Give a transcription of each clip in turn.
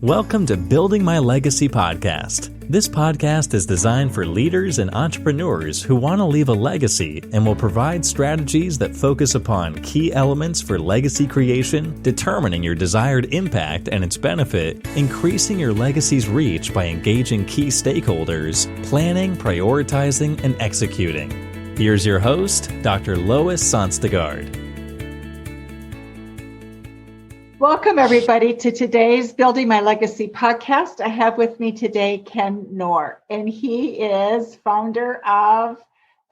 Welcome to Building My Legacy podcast. This podcast is designed for leaders and entrepreneurs who want to leave a legacy and will provide strategies that focus upon key elements for legacy creation, determining your desired impact and its benefit, increasing your legacy's reach by engaging key stakeholders, planning, prioritizing, and executing. Here's your host, Dr. Lois Sonstegard. Welcome, everybody, to today's Building My Legacy podcast. I have with me today Ken Knorr, and he is founder of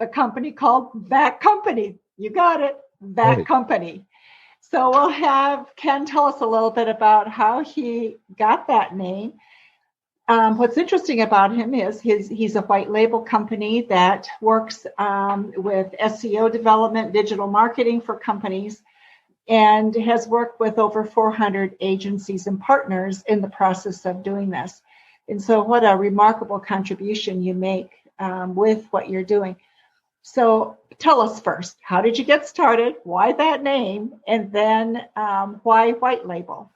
a company called That Company. You got it, That Company. So we'll have Ken tell us a little bit about how he got that name. What's interesting about him is he's a white label company that works with SEO development, digital marketing for companies, and has worked with over 400 agencies and partners in the process of doing this. And so what a remarkable contribution you make with what you're doing. So tell us first, how did you get started? Why that name? And then why white label?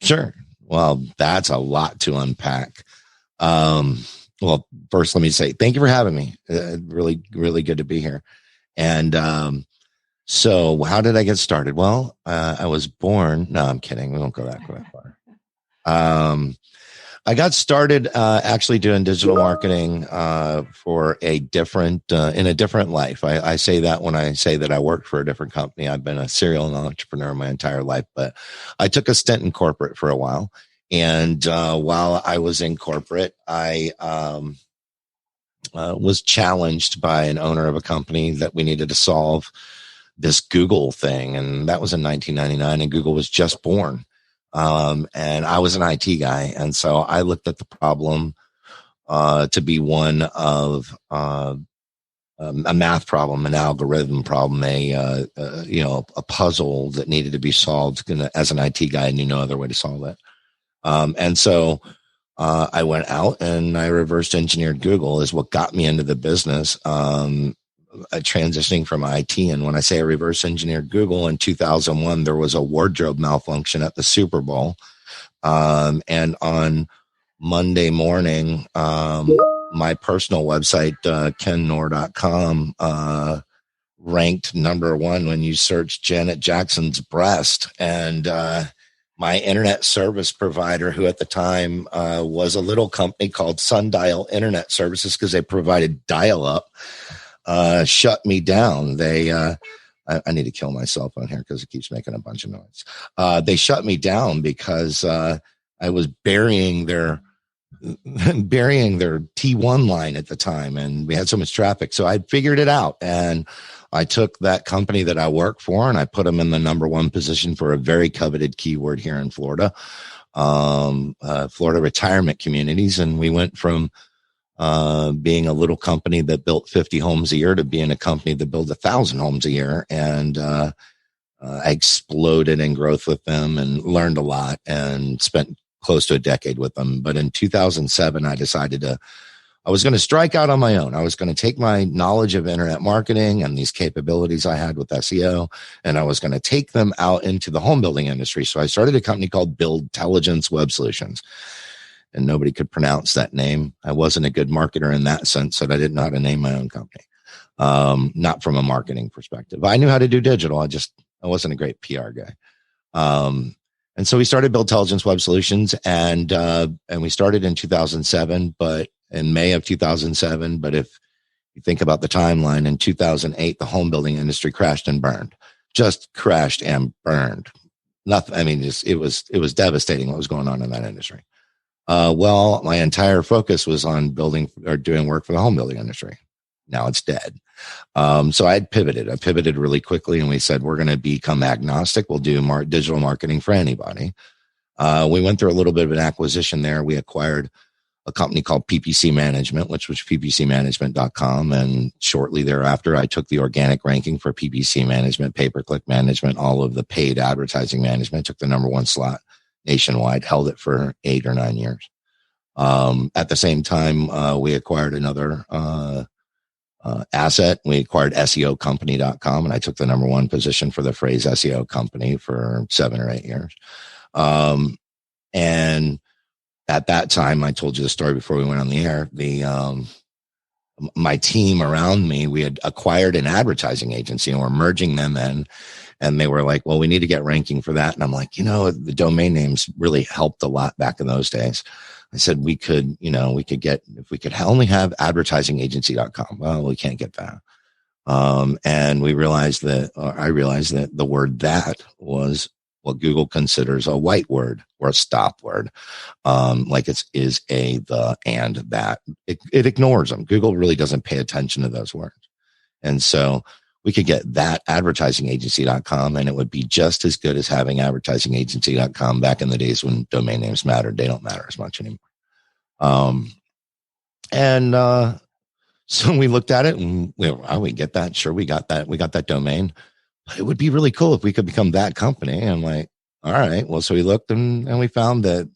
Sure. Well, that's a lot to unpack. Well, first, let me say thank you for having me. Really, really good to be here. And so how did I get started? Well, I was born. No, I'm kidding. We won't go that far. I got started actually doing digital marketing for a different in a different life. I say that when I say that I worked for a different company. I've been a serial entrepreneur my entire life, but I took a stint in corporate for a while. And while I was in corporate, I was challenged by an owner of a company that we needed to solve this Google thing. And that was in 1999, and Google was just born. And I was an IT guy. And so I looked at the problem to be one of a math problem, an algorithm problem, a puzzle that needed to be solved. As an IT guy, I knew no other way to solve it. And so I went out and I reverse engineered Google is what got me into the business. Transitioning from IT. And when I say I reverse engineered Google in 2001, there was a wardrobe malfunction at the Super Bowl. And on Monday morning, my personal website, KenKnorr.com, ranked number one when you search Janet Jackson's breast. And my internet service provider, who at the time was a little company called Sundial Internet Services, because they provided dial-up, shut me down. They, I need to kill my cell phone here because it keeps making a bunch of noise. They shut me down because I was burying their T1 line at the time, and we had so much traffic. So I figured it out, and I took that company that I work for, and I put them in the number one position for a very coveted keyword here in Florida, Florida retirement communities, and we went from being a little company that built 50 homes a year to being a company that built 1,000 homes a year. And I exploded in growth with them and learned a lot and spent close to a decade with them. But in 2007, I decided I was going to strike out on my own. I was going to take my knowledge of internet marketing and these capabilities I had with SEO, and I was going to take them out into the home building industry. So I started a company called Buildtelligence Web Solutions. And nobody could pronounce that name. I wasn't a good marketer in that sense, that I didn't know how to name my own company. Not from a marketing perspective. I knew how to do digital. I wasn't a great PR guy. And so we started Buildtelligence Web Solutions, and we started in 2007, but in May of 2007. But if you think about the timeline, in 2008, the home building industry crashed and burned. Just crashed and burned. Nothing. I mean, it was devastating what was going on in that industry. Well, my entire focus was on building or doing work for the home building industry. Now it's dead. So I pivoted. I pivoted really quickly, and we said, we're going to become agnostic. We'll do digital marketing for anybody. We went through a little bit of an acquisition there. We acquired a company called PPC Management, which was ppcmanagement.com. And shortly thereafter, I took the organic ranking for PPC Management, pay-per-click management, all of the paid advertising management, took the number one slot nationwide, held it for 8 or 9 years. At the same time, we acquired another asset. We acquired SEOcompany.com, and I took the number one position for the phrase SEO company for 7 or 8 years. And at that time, I told you the story before we went on the air. My team around me, we had acquired an advertising agency and we're merging them in. And they were like, well, we need to get ranking for that. And I'm like, the domain names really helped a lot back in those days. I said, we could get, if we could only have advertisingagency.com. Well, we can't get that. And I realized that the word that was what Google considers a white word or a stop word. Like is a, the, and that. It ignores them. Google really doesn't pay attention to those words. And so we could get that advertisingagency.com and it would be just as good as having advertisingagency.com back in the days when domain names mattered. They don't matter as much anymore. So we looked at it and we get that. Sure, we got that. We got that domain. But it would be really cool if we could become that company. And I'm like, all right. Well, so we looked and we found that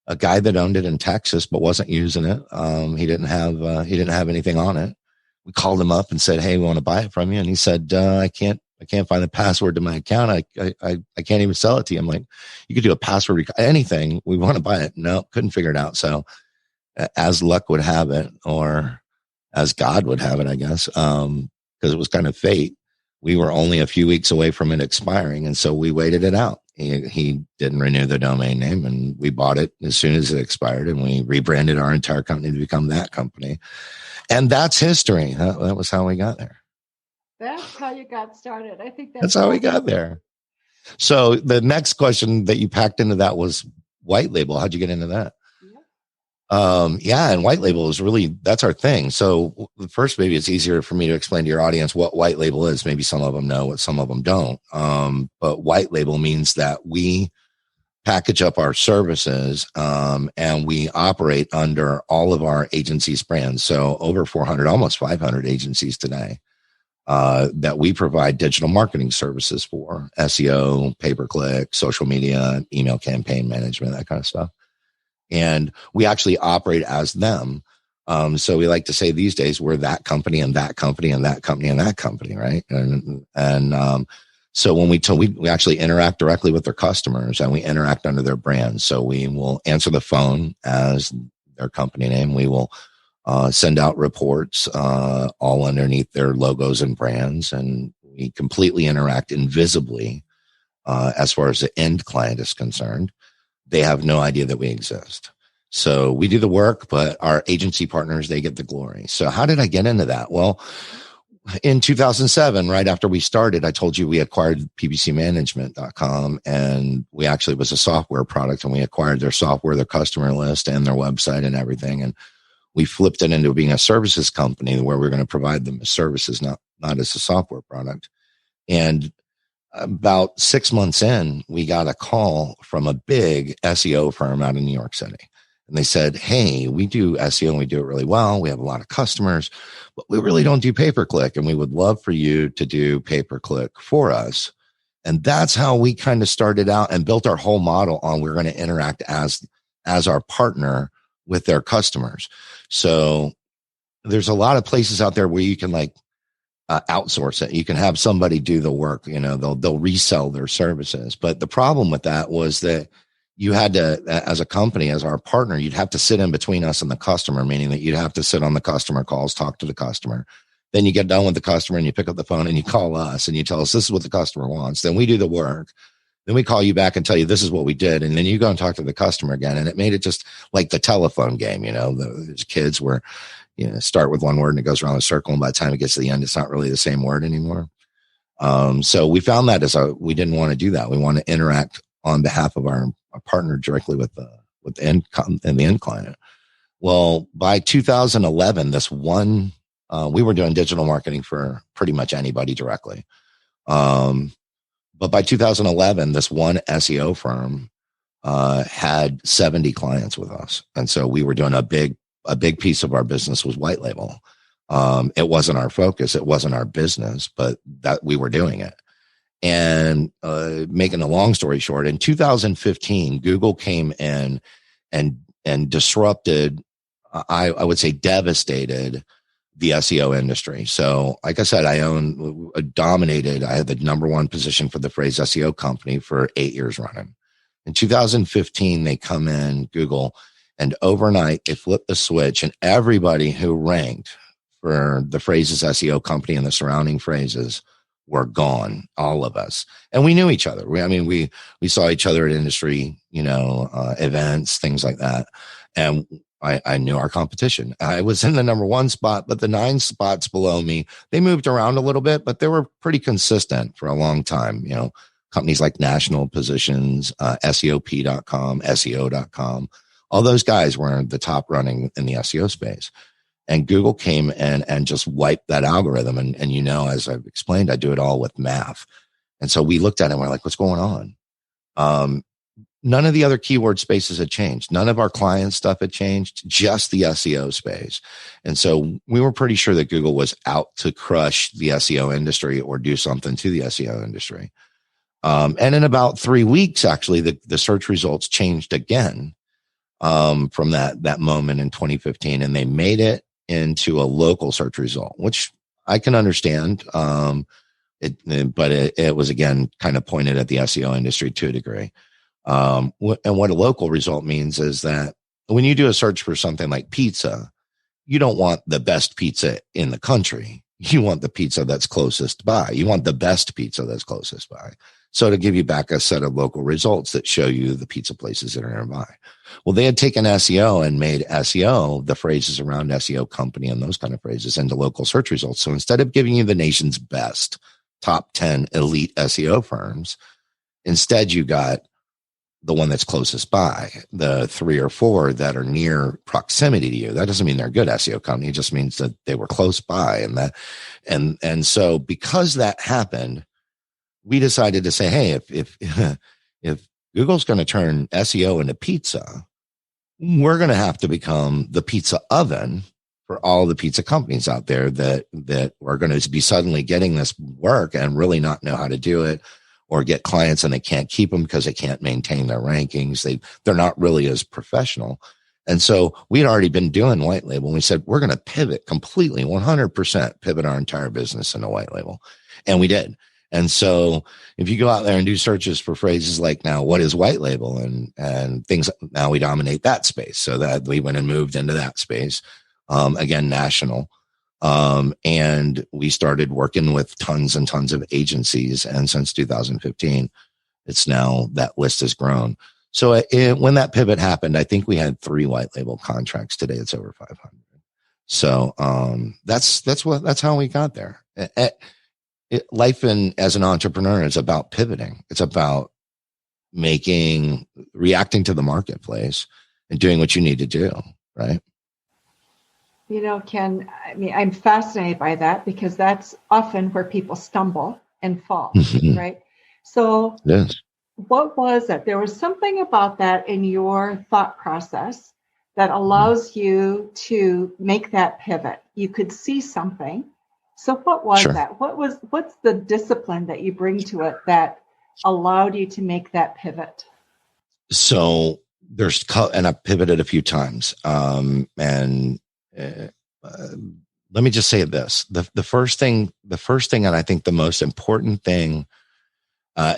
a guy that owned it in Texas but wasn't using it. He didn't have anything on it. We called him up and said, hey, we want to buy it from you. And he said, I can't find the password to my account. I can't even sell it to you. I'm like, you could do a password, anything. We want to buy it. No, couldn't figure it out. So as luck would have it, or as God would have it, I guess, because it was kind of fate. We were only a few weeks away from it expiring. And so we waited it out. He didn't renew the domain name and we bought it as soon as it expired and we rebranded our entire company to become that company. And that's history. That was how we got there. That's how you got started. I think that's how we got there. So the next question that you packed into that was white label. How'd you get into that? And white label is really, that's our thing. So first, maybe it's easier for me to explain to your audience what white label is. Maybe some of them know what some of them don't. But white label means that we package up our services, and we operate under all of our agencies' brands. So over 400, almost 500 agencies today, that we provide digital marketing services for: SEO, pay-per-click, social media, email campaign management, that kind of stuff. And we actually operate as them. So we like to say these days we're that company and that company and that company and that company, right? So when we actually interact directly with their customers and we interact under their brands. So we will answer the phone as their company name. We will send out reports all underneath their logos and brands, and we completely interact invisibly as far as the end client is concerned. They have no idea that we exist. So we do the work, but our agency partners, they get the glory. So how did I get into that? Well, in 2007, right after we started, I told you we acquired ppcmanagement.com, and we actually was a software product, and we acquired their software, their customer list, and their website and everything. And we flipped it into being a services company where we're going to provide them as services, not as a software product. And about 6 months in, we got a call from a big SEO firm out in New York City. And they said, hey, we do SEO and we do it really well. We have a lot of customers, but we really don't do pay-per-click. And we would love for you to do pay-per-click for us. And that's how we kind of started out and built our whole model on we're going to interact as our partner with their customers. So there's a lot of places out there where you can outsource it. You can have somebody do the work, they'll resell their services. But the problem with that was that you had to, as a company, as our partner, you'd have to sit in between us and the customer, meaning that you'd have to sit on the customer calls, talk to the customer. Then you get done with the customer and you pick up the phone and you call us and you tell us this is what the customer wants. Then we do the work. Then we call you back and tell you this is what we did. And then you go and talk to the customer again. And it made it just like the telephone game, the kids were, start with one word and it goes around a circle. And by the time it gets to the end, it's not really the same word anymore. So we found that we didn't want to do that. We want to interact on behalf of our partner directly with the end client. Well, by 2011, we were doing digital marketing for pretty much anybody directly. But by 2011, this one SEO firm had 70 clients with us. And so we were doing a big piece of our business was white label. It wasn't our focus. It wasn't our business, but that we were doing it. And making a long story short, in 2015, Google came in and disrupted, I would say devastated the SEO industry. So like I said, I had the number one position for the phrase SEO company for 8 years running. In 2015, they come in, Google, And overnight, they flipped the switch, and everybody who ranked for the phrases SEO company and the surrounding phrases were gone, all of us. And we knew each other. We saw each other at industry, events, things like that. And I knew our competition. I was in the number 1 spot, but the 9 spots below me, they moved around a little bit, but they were pretty consistent for a long time. Companies like National Positions, SEOP.com, SEO.com, all those guys were the top running in the SEO space. And Google came and just wiped that algorithm. And as I've explained, I do it all with math. And so we looked at it and we're like, what's going on? None of the other keyword spaces had changed. None of our client stuff had changed, just the SEO space. And so we were pretty sure that Google was out to crush the SEO industry or do something to the SEO industry. And in about 3 weeks, actually, the search results changed again from that moment in 2015. And they made it into a local search result, which I can understand. But it was, again, kind of pointed at the SEO industry to a degree. And what a local result means is that when you do a search for something like pizza, you don't want the best pizza in the country. You want the pizza that's closest by. You want the best pizza that's closest by. So to give you back a set of local results that show you the pizza places that are nearby. Well, they had taken SEO and made SEO, the phrases around SEO company and those kind of phrases, into local search results. So instead of giving you the nation's best top 10 elite SEO firms, instead you got the one that's closest by, the 3 or 4 that are near proximity to you. That doesn't mean they're a good SEO company. It just means that they were close by. And so because that happened, we decided to say, hey, if Google's going to turn SEO into pizza, we're going to have to become the pizza oven for all the pizza companies out there that are going to be suddenly getting this work and really not know how to do it, or get clients and they can't keep them because they can't maintain their rankings. They're not really as professional. And so we had already been doing white label. And we said, we're going to pivot completely, 100% pivot our entire business into white label. And we did. And so if you go out there and do searches for phrases like, now, what is white label and things, now we dominate that space. So that we went and moved into that space, again, national. And we started working with tons and tons of agencies. And since 2015, it's now, that list has grown. So when that pivot happened, I think we had 3 white label contracts. Today it's over 500. So, that's how we got there. Life as an entrepreneur is about pivoting. It's about reacting to the marketplace and doing what you need to do. Right. Ken, I'm fascinated by that because that's often where people stumble and fall, right? So yes. What was it? There was something about that in your thought process that allows you to make that pivot. You could see something. So what was that? What's the discipline that you bring to it that allowed you to make that pivot? So and I've pivoted a few times. Let me just say this: the first thing, and I think the most important thing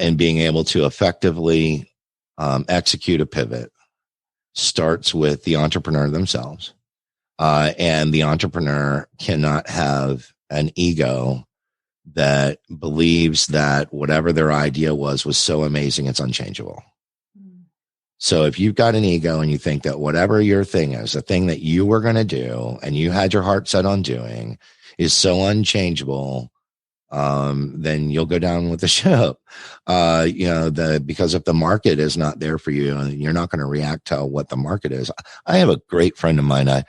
in being able to effectively execute a pivot starts with the entrepreneur themselves. And the entrepreneur cannot have an ego that believes that whatever their idea was so amazing, it's unchangeable. So if you've got an ego and you think that whatever your thing is, the thing that you were going to do and you had your heart set on doing is so unchangeable, then you'll go down with the ship. Because if the market is not there for you and you're not going to react to what the market is. I have a great friend of mine.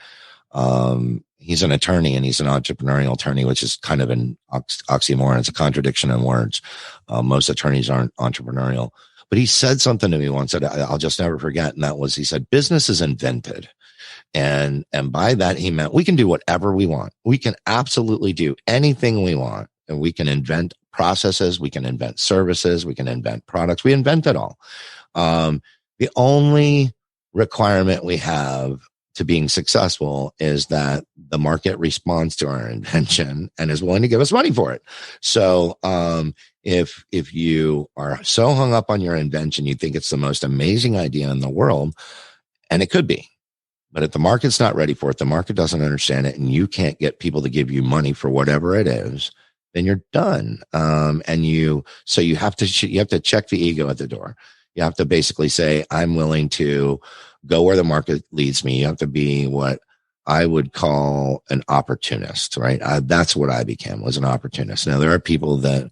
He's an attorney and he's an entrepreneurial attorney, which is kind of an oxymoron. It's a contradiction in words. Most attorneys aren't entrepreneurial, but he said something to me once that I'll just never forget. And that was, he said, business is invented. And by that, he meant we can do whatever we want. We can absolutely do anything we want. And we can invent processes. We can invent services. We can invent products. We invent it all. The only requirement we have to being successful is that the market responds to our invention and is willing to give us money for it. So, if you are so hung up on your invention, you think it's the most amazing idea in the world, and it could be, But if the market's not ready for it, the market doesn't understand it, and you can't get people to give you money for whatever it is, then you're done. So you have to check the ego at the door. You have to basically say, I'm willing to go where the market leads me. You have to be what I would call an opportunist, right? That's what I became, was an opportunist. Now, there are people that,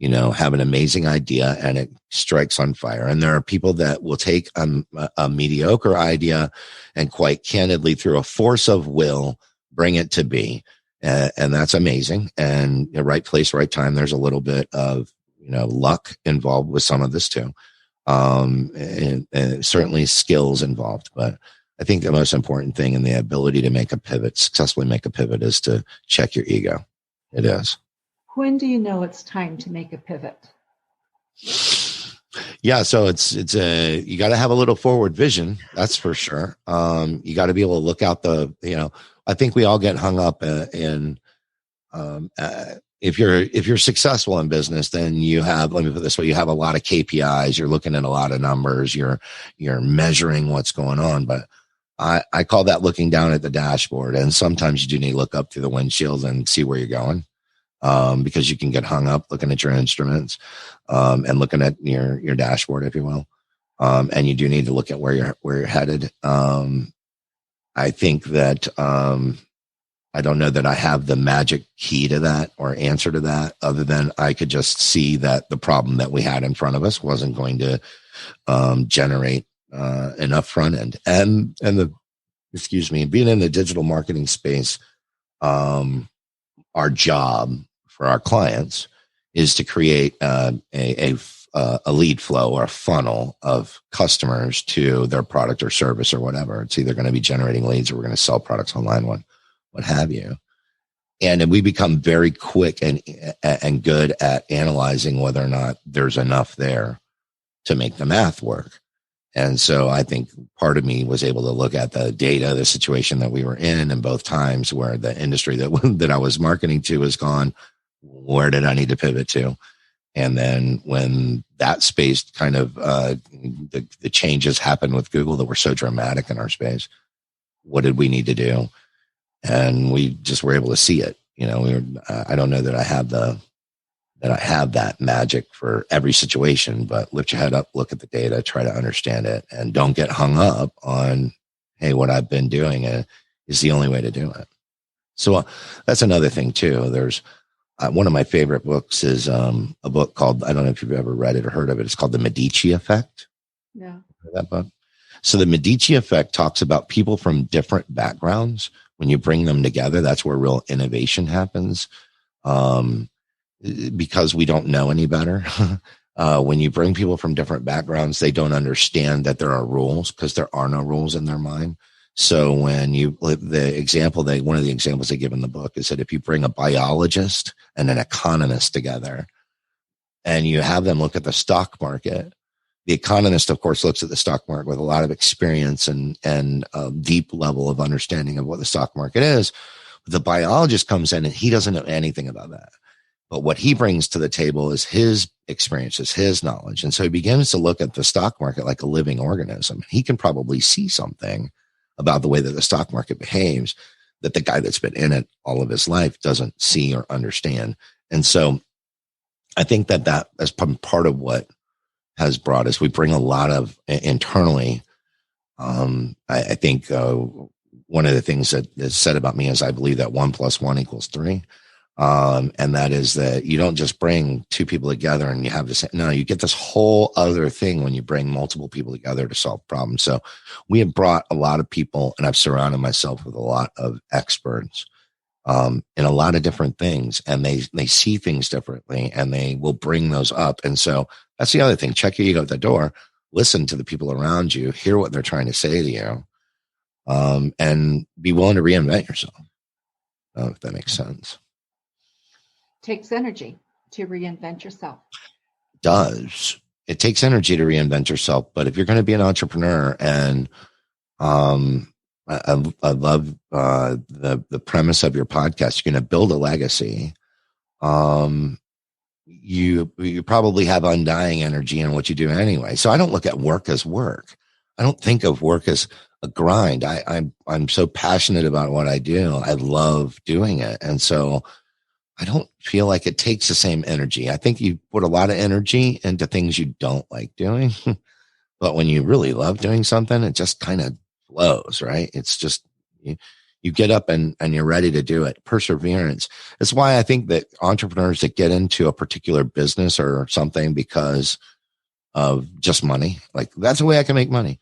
have an amazing idea and it strikes on fire. And there are people that will take a mediocre idea and quite candidly, through a force of will, bring it to be. And that's amazing. And the right place, right time. There's a little bit of, luck involved with some of this too. And certainly skills involved, but I think the most important thing in the ability to successfully make a pivot, is to check your ego. It is. When do you know it's time to make a pivot? Yeah. So you got to have a little forward vision. That's for sure. You got to be able to look out I think we all get hung up in if you're successful in business, then let me put it this way, you have a lot of KPIs, you're looking at a lot of numbers, you're measuring what's going on. But I call that looking down at the dashboard. And sometimes you do need to look up through the windshield and see where you're going. Because you can get hung up looking at your instruments, and looking at your dashboard, if you will. And you do need to look at where you're headed. I think that, I don't know that I have the magic key to that or answer to that, other than I could just see that the problem that we had in front of us wasn't going to generate enough front end. And being in the digital marketing space, our job for our clients is to create a lead flow or a funnel of customers to their product or service or whatever. It's either going to be generating leads, or we're going to sell products online, what have you. And we become very quick and good at analyzing whether or not there's enough there to make the math work. And so I think part of me was able to look at the data, the situation that we were in, and both times where the industry that I was marketing to has gone, where did I need to pivot to? And then when that space kind of, the changes happened with Google that were so dramatic in our space, what did we need to do? And we just were able to see it. I don't know that I have that magic for every situation, but lift your head up, look at the data, try to understand it, and don't get hung up on, hey, what I've been doing is the only way to do it. So that's another thing too. There's one of my favorite books is a book called, I don't know if you've ever read it or heard of it. It's called The Medici Effect. Yeah. That book. So the Medici Effect talks about people from different backgrounds. When you bring them together, that's where real innovation happens. Because we don't know any better. When you bring people from different backgrounds, they don't understand that there are rules, because there are no rules in their mind. So when one of the examples they give in the book is that if you bring a biologist and an economist together and you have them look at the stock market, the economist, of course, looks at the stock market with a lot of experience and a deep level of understanding of what the stock market is. But the biologist comes in and he doesn't know anything about that. But what he brings to the table is his experiences, his knowledge. And so he begins to look at the stock market like a living organism. He can probably see something about the way that the stock market behaves that the guy that's been in it all of his life doesn't see or understand. And so I think that is part of what has brought us. We bring a lot of internally. I think one of the things that is said about me is I believe that 1 + 1 = 3. And that is that you don't just bring two people together and you have this. No, you get this whole other thing when you bring multiple people together to solve problems. So we have brought a lot of people, and I've surrounded myself with a lot of experts in a lot of different things, and they see things differently, and they will bring those up. And so that's the other thing. Check your ego at the door. Listen to the people around you. Hear what they're trying to say to you, and be willing to reinvent yourself. If that makes sense. Takes energy to reinvent yourself. It takes energy to reinvent yourself, but if you're going to be an entrepreneur, and I love the premise of your podcast, you're going to build a legacy. You probably have undying energy in what you do anyway. So I don't look at work as work. I don't think of work as a grind. I'm so passionate about what I do. I love doing it. And so I don't feel like it takes the same energy. I think you put a lot of energy into things you don't like doing, but when you really love doing something, it just kind of flows, right? It's just, you get up and you're ready to do it. Perseverance. That's why I think that entrepreneurs that get into a particular business or something because of just money, like that's the way I can make money,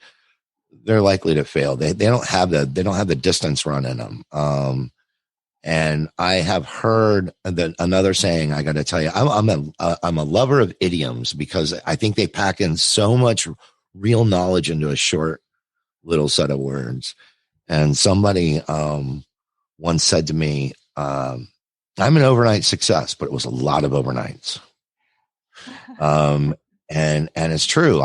they're likely to fail. They don't have the distance run in them. And I have heard that another saying, I got to tell you, I'm a lover of idioms because I think they pack in so much real knowledge into a short little set of words. And somebody once said to me, I'm an overnight success, but it was a lot of overnights. And it's true.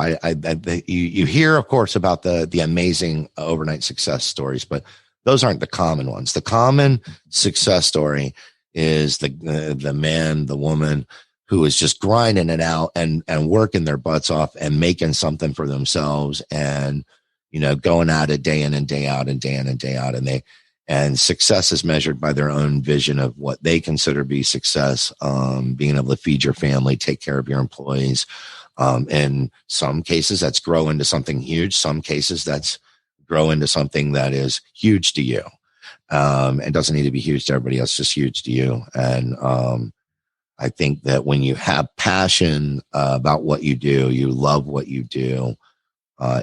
You hear, of course, about the amazing overnight success stories, but those aren't the common ones. The common success story is the man, the woman who is just grinding it out and working their butts off and making something for themselves and, going at it day in and day out and day in and day out. And success is measured by their own vision of what they consider to be success, being able to feed your family, take care of your employees. In some cases, that's grow into something huge. Some cases, that's grow into something that is huge to you. It doesn't need to be huge to everybody else, just huge to you. And I think that when you have passion about what you do, you love what you do,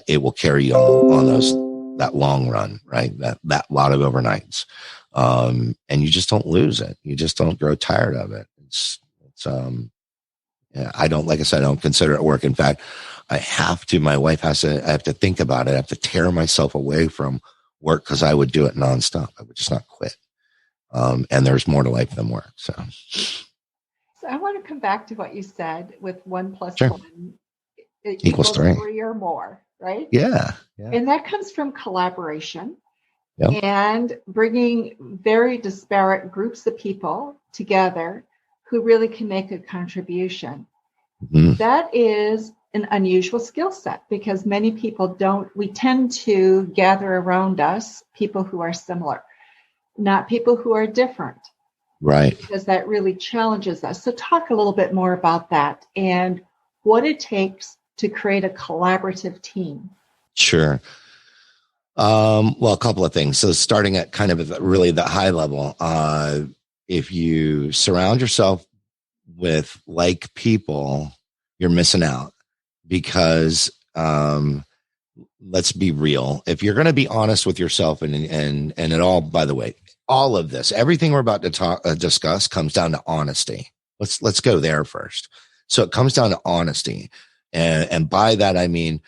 it will carry you on that long run, right? That lot of overnights. And you just don't lose it. You just don't grow tired of it. I don't, like I said, I don't consider it work. In fact, I have to think about it. I have to tear myself away from work because I would do it nonstop. I would just not quit. And there's more to life than work. So I want to come back to what you said with 1 + Sure. 1 Equals three. 3 or more, right? Yeah. And that comes from collaboration Yep. and bringing very disparate groups of people together who really can make a contribution. Mm-hmm. That is an unusual skill set because many people we tend to gather around us people who are similar, not people who are different. Right. Because that really challenges us. So talk a little bit more about that and what it takes to create a collaborative team. Sure. Well, a couple of things. So starting at kind of really the high level, if you surround yourself with like people, you're missing out because, let's be real. If you're going to be honest with yourself and it all, by the way, all of this, everything we're about to discuss comes down to honesty. Let's go there first. So it comes down to honesty. And by that, I mean,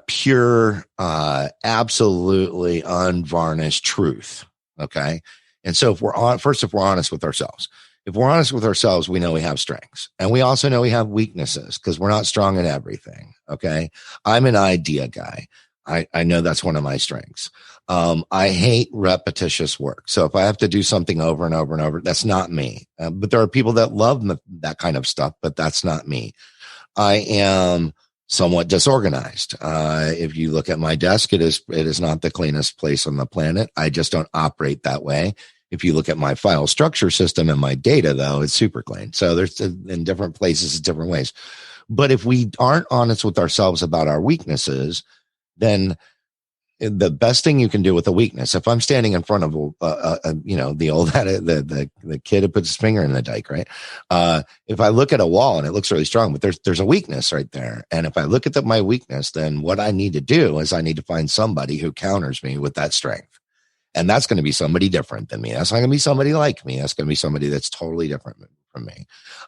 pure, absolutely unvarnished truth. Okay. And so if we're honest with ourselves, we know we have strengths and we also know we have weaknesses because we're not strong in everything. Okay. I'm an idea guy. I know that's one of my strengths. I hate repetitious work. So if I have to do something over and over and over, that's not me. But there are people that love that kind of stuff, but that's not me. I am somewhat disorganized. If you look at my desk, it is not the cleanest place on the planet. I just don't operate that way. If you look at my file structure system and my data, though, it's super clean. So there's in different places, different ways. But if we aren't honest with ourselves about our weaknesses, then the best thing you can do with a weakness, if I'm standing in front of, the kid who puts his finger in the dike, right? If I look at a wall and it looks really strong, but there's a weakness right there. And if I look at my weakness, then what I need to do is I need to find somebody who counters me with that strength. And that's going to be somebody different than me. That's not going to be somebody like me. That's going to be somebody that's totally different from me.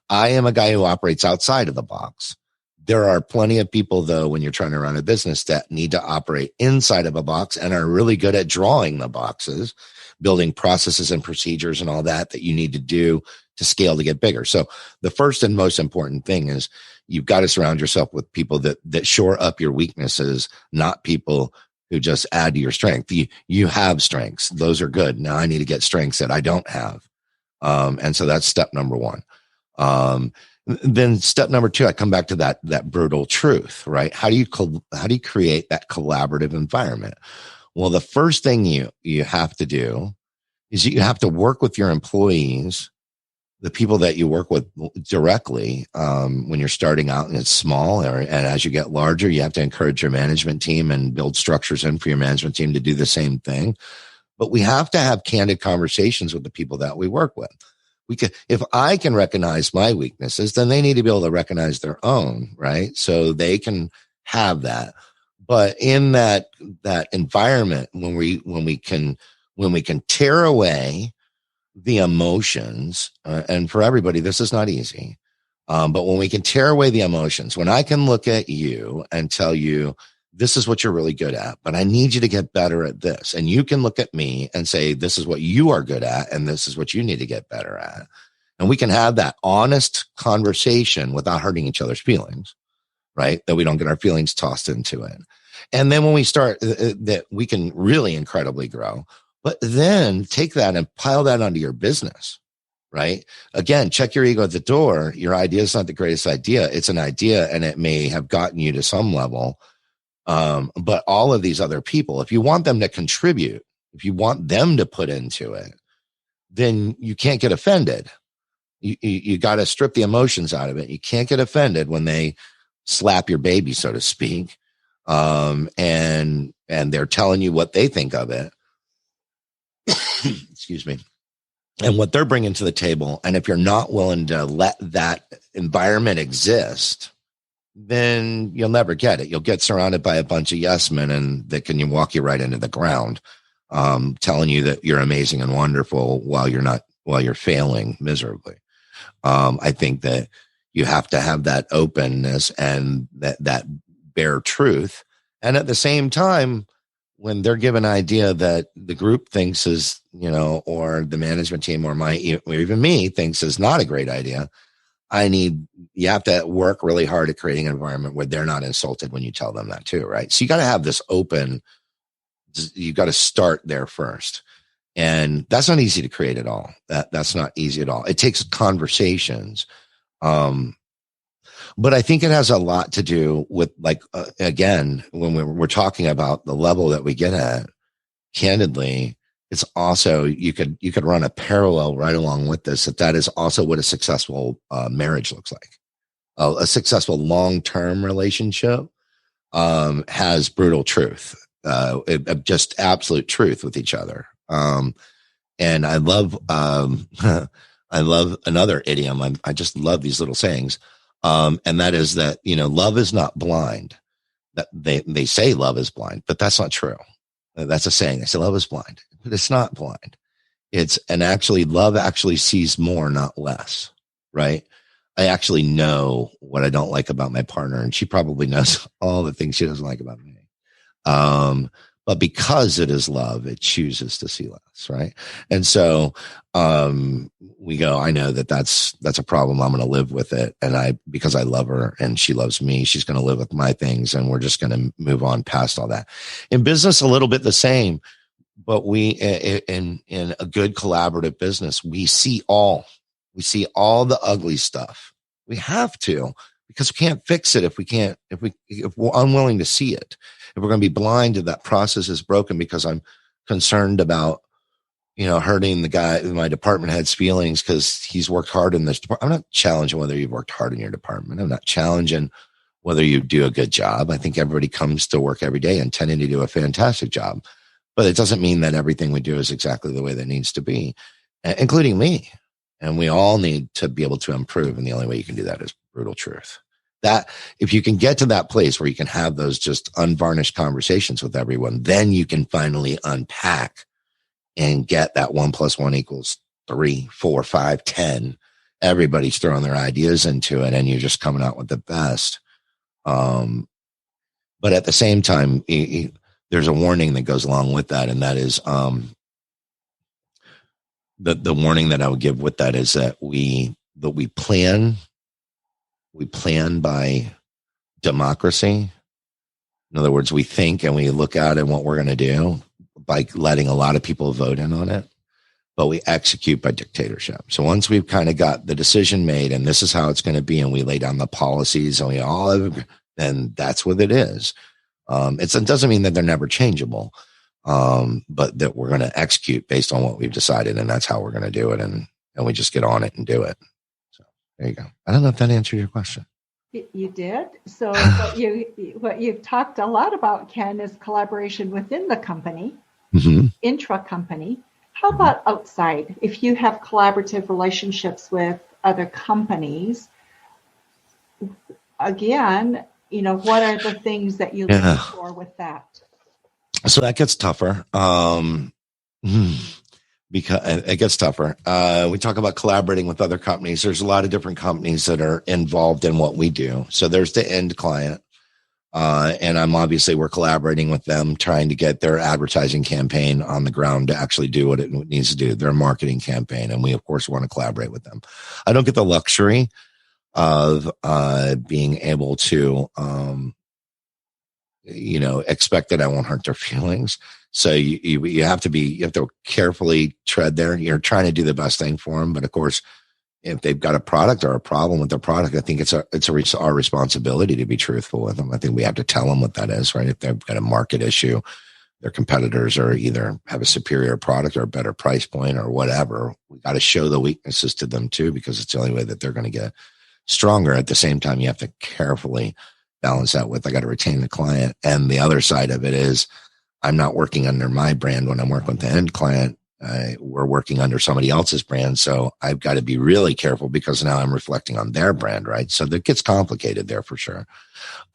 I am a guy who operates outside of the box. There are plenty of people, though, when you're trying to run a business that need to operate inside of a box and are really good at drawing the boxes, building processes and procedures and all that you need to do to scale to get bigger. So the first and most important thing is you've got to surround yourself with people that shore up your weaknesses, not people who just add to your strength. You have strengths. Those are good. Now I need to get strengths that I don't have. And so that's step number one. Then step number two, I come back to that brutal truth, right? How do you create that collaborative environment? Well, the first thing you have to do is you have to work with your employees, the people that you work with directly, when you're starting out and it's small, and as you get larger, you have to encourage your management team and build structures in for your management team to do the same thing. But we have to have candid conversations with the people that we work with. If I can recognize my weaknesses, then they need to be able to recognize their own, right? So they can have that. But in that environment, when we can tear away the emotions, and for everybody, this is not easy. But when we can tear away the emotions, when I can look at you and tell you, this is what you're really good at, but I need you to get better at this. And you can look at me and say, this is what you are good at, and this is what you need to get better at. And we can have that honest conversation without hurting each other's feelings, right? That we don't get our feelings tossed into it. And then when we start, that we can really incredibly grow. But then take that and pile that onto your business, right? Again, check your ego at the door. Your idea is not the greatest idea. It's an idea, and it may have gotten you to some level. But all of these other people, if you want them to contribute, if you want them to put into it, then you can't get offended. You got to strip the emotions out of it. You can't get offended when they slap your baby, so to speak, and they're telling you what they think of it. Excuse me. And what they're bringing to the table. And if you're not willing to let that environment exist, then you'll never get it. You'll get surrounded by a bunch of yes men, and that can walk you right into the ground, telling you that you're amazing and wonderful while you're failing miserably. I think that you have to have that openness and that bare truth. And at the same time, when they're given an idea that the group thinks is, or the management team or even me thinks is not a great idea, you have to work really hard at creating an environment where they're not insulted when you tell them that too, right? So you got to have this open, you got to start there first. And that's not easy to create at all. That's not easy at all. It takes conversations. But I think it has a lot to do with, again, when we're talking about the level that we get at, candidly, it's also, you could run a parallel right along with this, that is also what a successful marriage looks like. A successful long-term relationship has brutal truth, just absolute truth with each other. And I love, I love another idiom. I just love these little sayings. And that is that, love is not blind. That they say love is blind, but that's not true. That's a saying. They say love is blind, but it's not blind. Love actually sees more, not less, right? I actually know what I don't like about my partner, and she probably knows all the things she doesn't like about me. But because it is love, it chooses to see less, right? And so we go, I know that's a problem. I'm going to live with it. And because I love her and she loves me, she's going to live with my things, and we're just going to move on past all that. In business, a little bit the same, but in a good collaborative business, we see all the ugly stuff. We have to, because we can't fix it if we're unwilling to see it. If we're going to be blind to that process is broken because I'm concerned about, hurting the guy, my department head's feelings because he's worked hard in this department. I'm not challenging whether you've worked hard in your department. I'm not challenging whether you do a good job. I think everybody comes to work every day intending to do a fantastic job, but it doesn't mean that everything we do is exactly the way that needs to be, including me. And we all need to be able to improve. And the only way you can do that is brutal truth. That if you can get to that place where you can have those just unvarnished conversations with everyone, then you can finally unpack and get that 1 + 1 = 3, 4, 5, 10. Everybody's throwing their ideas into it, and you're just coming out with the best. But at the same time, there's a warning that goes along with that, and that is the warning that I would give with that is that we plan by democracy. In other words, we think and we look out at what we're going to do by letting a lot of people vote in on it, but we execute by dictatorship. So once we've kind of got the decision made and this is how it's going to be, and we lay down the policies and we all have, then that's what it is. It doesn't mean that they're never changeable, but that we're going to execute based on what we've decided, and that's how we're going to do it, and we just get on it and do it. So there you go. I don't know if that answered your question. You did. So what you've talked a lot about, Ken, is collaboration within the company, intra-company. How about outside? If you have collaborative relationships with other companies, again, what are the things that you look for with that? So that gets tougher. Because it gets tougher. We talk about collaborating with other companies. There's a lot of different companies that are involved in what we do. So there's the end client. And we're collaborating with them, trying to get their advertising campaign on the ground to actually do what it needs to do, their marketing campaign. And we, of course, want to collaborate with them. I don't get the luxury of being able to, expect that I won't hurt their feelings. So you have to carefully tread there. You're trying to do the best thing for them. But of course, if they've got a product or a problem with their product, I think it's our responsibility to be truthful with them. I think we have to tell them what that is, right? If they've got a market issue, their competitors are either have a superior product or a better price point or whatever. We got to show the weaknesses to them too, because it's the only way that they're going to get stronger. At the same time, you have to carefully balance that with, I got to retain the client. And the other side of it is, I'm not working under my brand when I'm working with the end client. We're working under somebody else's brand. So I've got to be really careful because now I'm reflecting on their brand, right? So that gets complicated there for sure.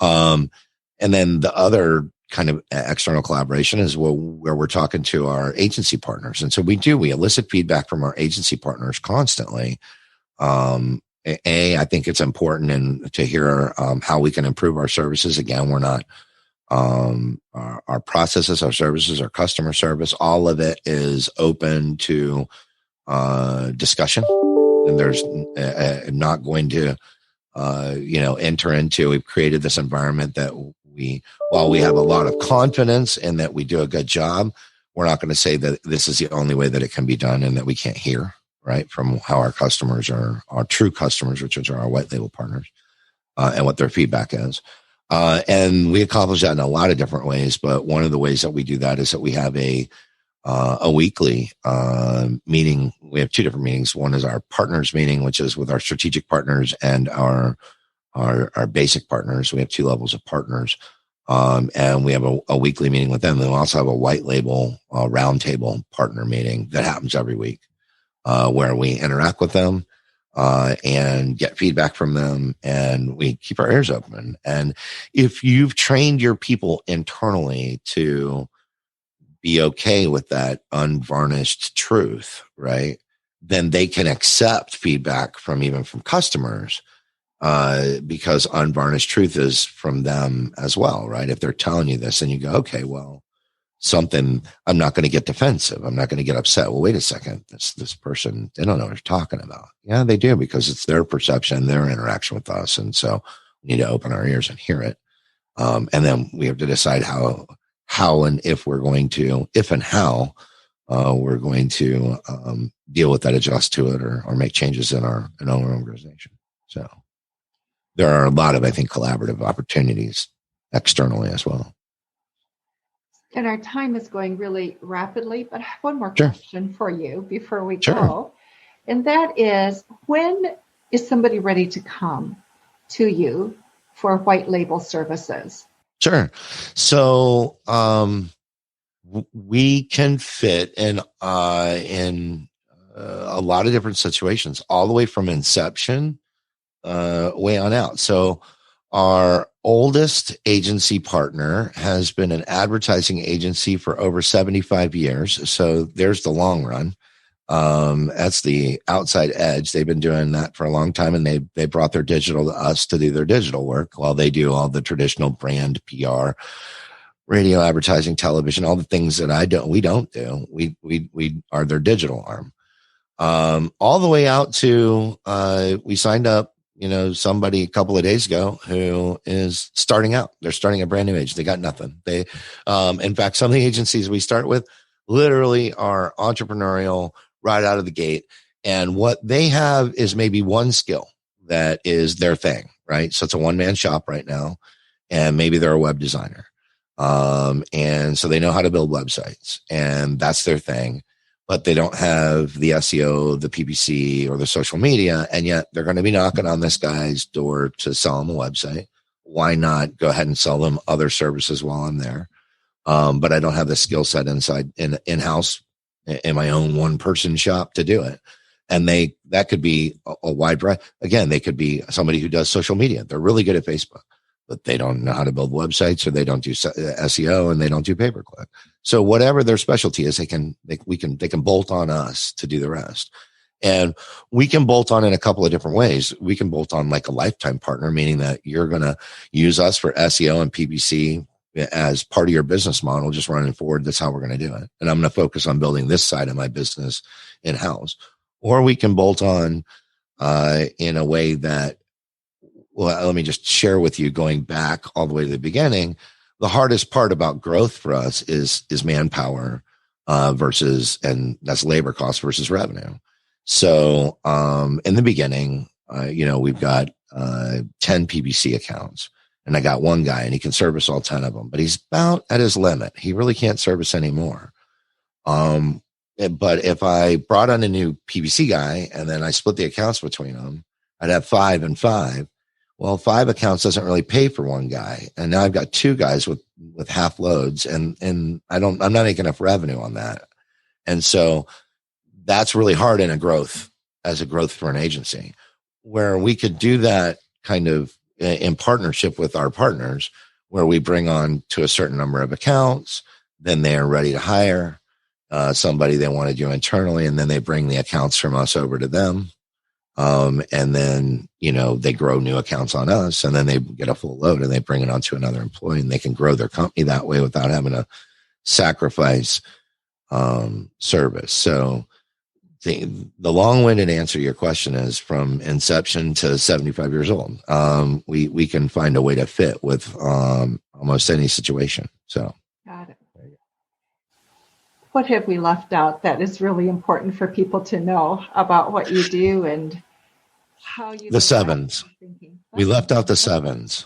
And then the other kind of external collaboration is where we're talking to our agency partners. And so we elicit feedback from our agency partners constantly. I think it's important to hear how we can improve our services. Again, we're not our processes, our services, our customer service, all of it is open to discussion. And there's not going to enter into. We've created this environment that while we have a lot of confidence in that we do a good job, we're not going to say that this is the only way that it can be done and that we can't hear, right, from how our customers are, our true customers, which are our white label partners, and what their feedback is. And we accomplish that in a lot of different ways. But one of the ways that we do that is that we have a weekly meeting. We have two different meetings. One is our partners meeting, which is with our strategic partners and our basic partners. We have two levels of partners. And we have a weekly meeting with them. Then we also have a white label roundtable partner meeting that happens every week, where we interact with them and get feedback from them, and we keep our ears open. And if you've trained your people internally to be okay with that unvarnished truth, right, then they can accept feedback from customers, because unvarnished truth is from them as well, right? If they're telling you this and you go, okay, well, I'm not going to get defensive. I'm not going to get upset. Well, wait a second. This person, they don't know what you're talking about. Yeah, they do, because it's their perception, their interaction with us. And so we need to open our ears and hear it. And then we have to decide how and if we're going to, if and how we're going to deal with that, adjust to it, or make changes in our organization. So there are a lot of, I think, collaborative opportunities externally as well. And our time is going really rapidly, but I have one more question for you before we go. And that is, when is somebody ready to come to you for white label services? Sure. So we can fit in a lot of different situations, all the way from inception way on out. So our oldest agency partner has been an advertising agency for over 75 years. So there's the long run. That's the outside edge. They've been doing that for a long time, and they brought their digital to us to do their digital work while they do all the traditional brand PR, radio advertising, television, all the things that we don't do. We are their digital arm. All the way out to, we signed up, somebody a couple of days ago who is starting out. They're starting a brand new agency. They got nothing. In fact, some of the agencies we start with literally are entrepreneurial right out of the gate. And what they have is maybe one skill that is their thing, right? So it's a one-man shop right now. And maybe they're a web designer. And so they know how to build websites, and that's their thing, but they don't have the SEO, the PPC, or the social media. And yet they're going to be knocking on this guy's door to sell him a website. Why not go ahead and sell them other services while I'm there? But I don't have the skill set in-house in my own one person shop to do it. And that could be a wide variety. Again, they could be somebody who does social media. They're really good at Facebook, but they don't know how to build websites, or they don't do SEO, and they don't do pay-per-click. So whatever their specialty is, they can bolt on us to do the rest. And we can bolt on in a couple of different ways. We can bolt on like a lifetime partner, meaning that you're going to use us for SEO and PPC as part of your business model, just running forward. That's how we're going to do it. And I'm going to focus on building this side of my business in-house. Or we can bolt on in a way that, well, let me just share with you, going back all the way to the beginning, the hardest part about growth for us is manpower versus, and that's labor cost versus revenue. So in the beginning, we've got 10 PPC accounts, and I got one guy, and he can service all 10 of them, but he's about at his limit. He really can't service anymore. But if I brought on a new PPC guy and then I split the accounts between them, I'd have 5 and 5. Well, 5 accounts doesn't really pay for one guy. And now I've got 2 guys with half loads, and I'm not making enough revenue on that. And so that's really hard as a growth for an agency, where we could do that kind of in partnership with our partners, where we bring on to a certain number of accounts, then they are ready to hire somebody they want to do internally, and then they bring the accounts from us over to them. And then, they grow new accounts on us, and then they get a full load and they bring it on to another employee, and they can grow their company that way without having to sacrifice service. So the long-winded answer to your question is, from inception to 75 years old, we can find a way to fit with almost any situation. So. Got it. What have we left out that is really important for people to know about what you do and how you? The sevens. We left out the sevens.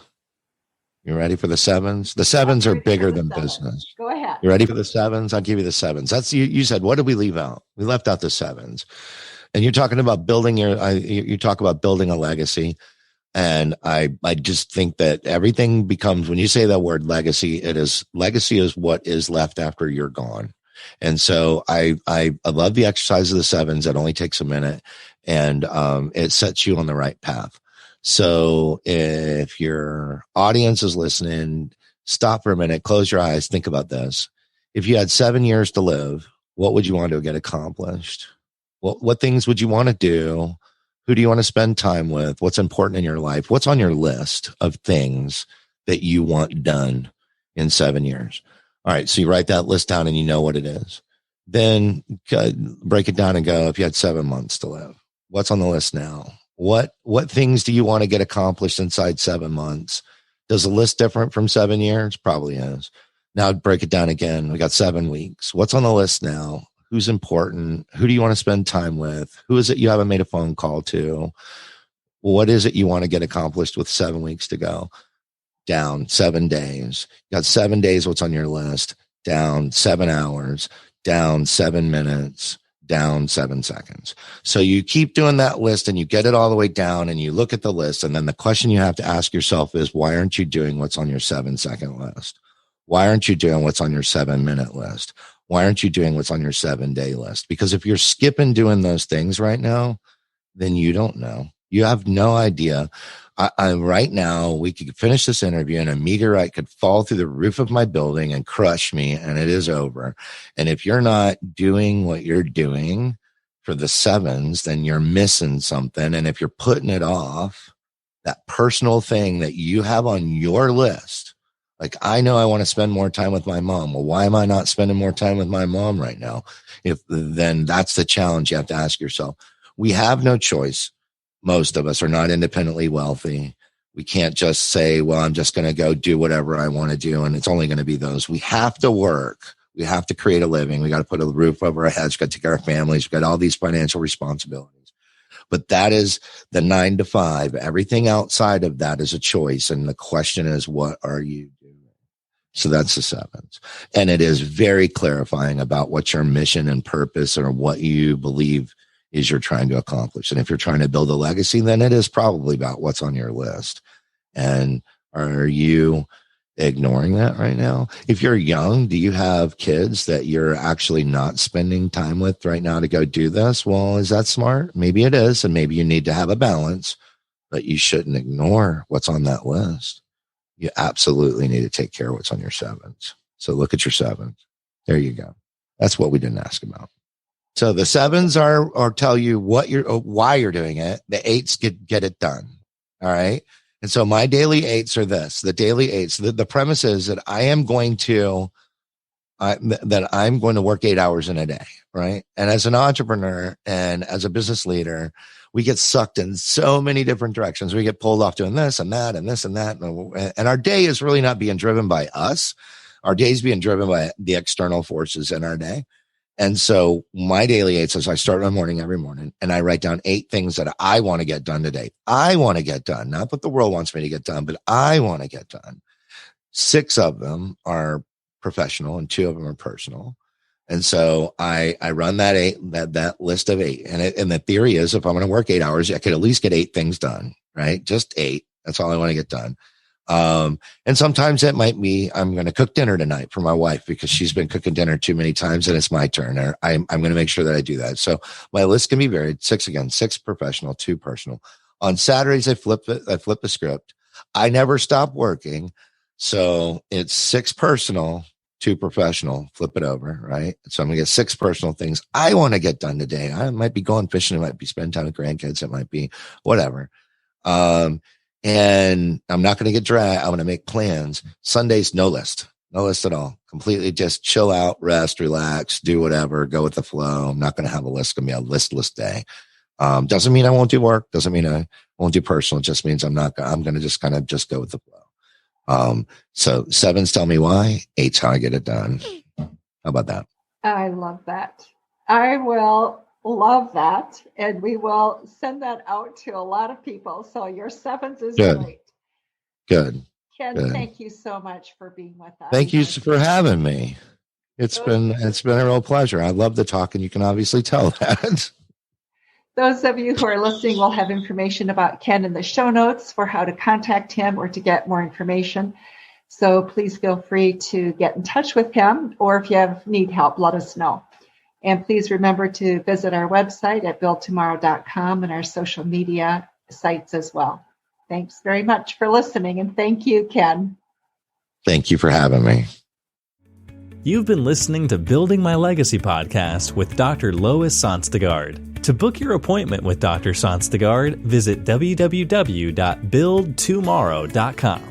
You ready for the sevens? The sevens are bigger than business. Go ahead. You ready for the sevens? I'll give you the sevens. That's you said, what did we leave out? We left out the sevens. And you're talking about you talk about building a legacy. And I just think that everything becomes, when you say that word legacy is what is left after you're gone. And so I love the exercise of the sevens. It only takes a minute, and it sets you on the right path. So if your audience is listening, stop for a minute, close your eyes, think about this. If you had 7 years to live, what would you want to get accomplished? What things would you want to do? Who do you want to spend time with? What's important in your life? What's on your list of things that you want done in 7 years? All right, so you write that list down and you know what it is. Then break it down and go, if you had 7 months to live, what's on the list now? What things do you want to get accomplished inside 7 months? Does the list different from 7 years? Probably is. Now break it down again. We got 7 weeks. What's on the list now? Who's important? Who do you want to spend time with? Who is it you haven't made a phone call to? What is it you want to get accomplished with 7 weeks to go? Down 7 days. You got 7 days. What's on your list? Down 7 hours, down 7 minutes, down 7 seconds. So you keep doing that list and you get it all the way down, and you look at the list. And then the question you have to ask yourself is, why aren't you doing what's on your 7-second list? Why aren't you doing what's on your 7-minute list? Why aren't you doing what's on your 7-day list? Because if you're skipping doing those things right now, then you don't know. You have no idea. Right now, we could finish this interview and a meteorite could fall through the roof of my building and crush me, and it is over. And if you're not doing what you're doing for the sevens, then you're missing something. And if you're putting it off, that personal thing that you have on your list, like, I know I want to spend more time with my mom. Well, why am I not spending more time with my mom right now? Then that's the challenge you have to ask yourself. We have no choice. Most of us are not independently wealthy. We can't just say, well, I'm just going to go do whatever I want to do, and it's only going to be those. We have to work. We have to create a living. We got to put a roof over our heads. We got to take care of our families. We've got all these financial responsibilities. But that is the 9 to 5. Everything outside of that is a choice. And the question is, what are you doing? So that's the sevens. And it is very clarifying about what your mission and purpose or what you believe is you're trying to accomplish. And if you're trying to build a legacy, then it is probably about what's on your list. And are you ignoring that right now? If you're young, do you have kids that you're actually not spending time with right now to go do this? Well, is that smart? Maybe it is. And maybe you need to have a balance, but you shouldn't ignore what's on that list. You absolutely need to take care of what's on your sevens. So look at your sevens. There you go. That's what we didn't ask about. So the sevens are tell you why you're doing it. The eights get it done. All right. And so my daily eights are this. The daily eights. The premise is that I'm going to work 8 hours in a day. Right. And as an entrepreneur and as a business leader, we get sucked in so many different directions. We get pulled off doing this and that and this and that. And our day is really not being driven by us. Our day is being driven by the external forces in our day. And so my daily eights is I start my morning every morning and I write down 8 things that I want to get done today. I want to get done, not what the world wants me to get done, but I want to get done. 6 of them are professional and 2 of them are personal. And so I run that list of 8. And the theory is if I'm going to work 8 hours, I could at least get 8 things done, right? Just 8. That's all I want to get done. And sometimes it might be, I'm going to cook dinner tonight for my wife because she's been cooking dinner too many times and it's my turn. Or I'm going to make sure that I do that. So my list can be varied. 6 professional, 2 personal. On Saturdays, I flip the script. I never stop working. So it's 6 personal, 2 professional, flip it over, right? So I'm going to get 6 personal things I want to get done today. I might be going fishing. It might be spending time with grandkids. It might be whatever. And I'm not going to get dry. I'm going to make plans. Sundays, no list at all. Completely just chill out, rest, relax, do whatever, go with the flow. I'm not going to have a list. It's going to be a listless day. Doesn't mean I won't do work. Doesn't mean I won't do personal. It just means I'm going to just kind of just go with the flow. So 7s tell me why, 8's how I get it done. How about that? I love that. I will love that. And we will send that out to a lot of people. So your 7s is great. Good. Ken, thank you so much for being with us. Thank you for having me. It's been a real pleasure. I love to talk, and you can obviously tell that. Those of you who are listening will have information about Ken in the show notes for how to contact him or to get more information. So please feel free to get in touch with him, or if you need help, let us know. And please remember to visit our website at buildtomorrow.com and our social media sites as well. Thanks very much for listening, and thank you, Ken. Thank you for having me. You've been listening to Building My Legacy podcast with Dr. Lois Sonstagard. To book your appointment with Dr. Sonstagard, visit www.buildtomorrow.com.